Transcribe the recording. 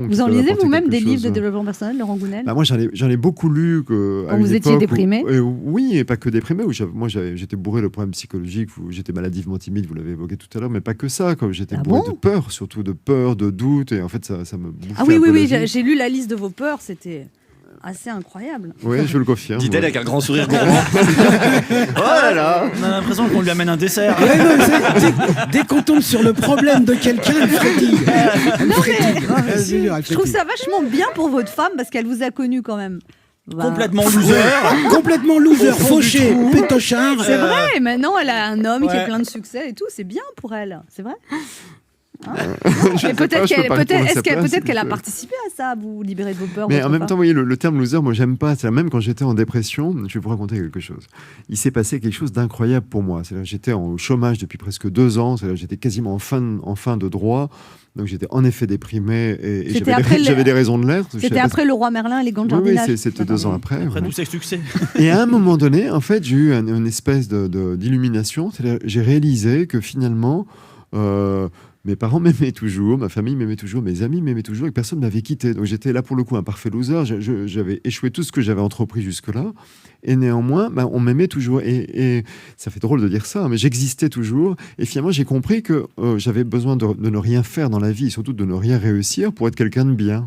Vous en lisez vous-même des livres de développement personnel, Laurent Gounel? Moi, j'en ai beaucoup lu. Quand vous étiez déprimé? Oui, et pas que déprimé. Moi, j'étais bourré de problèmes psychologiques. J'étais maladivement timide, vous l'avez évoqué tout à l'heure, mais pas que ça. J'étais bourré de peur, surtout de peur, de doute. Et en fait, ça me bouffait un peu la vie. J'ai lu la liste de vos peurs. C'était assez incroyable. Oui, je le confirme. Dit-elle avec un grand sourire gourmand. Oh là là. On a l'impression qu'on lui amène un dessert. Dès qu'on tombe sur le problème de quelqu'un, elle frétille. Je trouve ça vachement bien pour votre femme parce qu'elle vous a connu quand même. Complètement loser. Complètement loser, fauché, pétochard. C'est vrai, maintenant elle a un homme qui a plein de succès et tout. C'est bien pour elle. C'est vrai. Peut-être qu'elle a participé à ça, à vous libérer de vos peurs. Mais en même temps, vous voyez, le terme loser, moi, j'aime pas. C'est même quand j'étais en dépression, je vais vous raconter quelque chose. Il s'est passé quelque chose d'incroyable pour moi. J'étais en chômage depuis presque 2 ans. J'étais quasiment en fin de droit. Donc j'étais en effet déprimé et j'avais des raisons de l'être. C'était après Le Roi Merlin et les gants de jardinage. Oui, c'était 2 ans après. Après tous ces succès. Et à un moment donné, en fait, j'ai eu une espèce d'illumination. J'ai réalisé que finalement, mes parents m'aimaient toujours, ma famille m'aimait toujours, mes amis m'aimaient toujours et personne ne m'avait quitté. Donc j'étais là pour le coup un parfait loser. J'avais échoué tout ce que j'avais entrepris jusque-là. Et néanmoins, on m'aimait toujours. Et ça fait drôle de dire ça, mais j'existais toujours. Et finalement, j'ai compris que j'avais besoin de ne rien faire dans la vie, et surtout de ne rien réussir pour être quelqu'un de bien.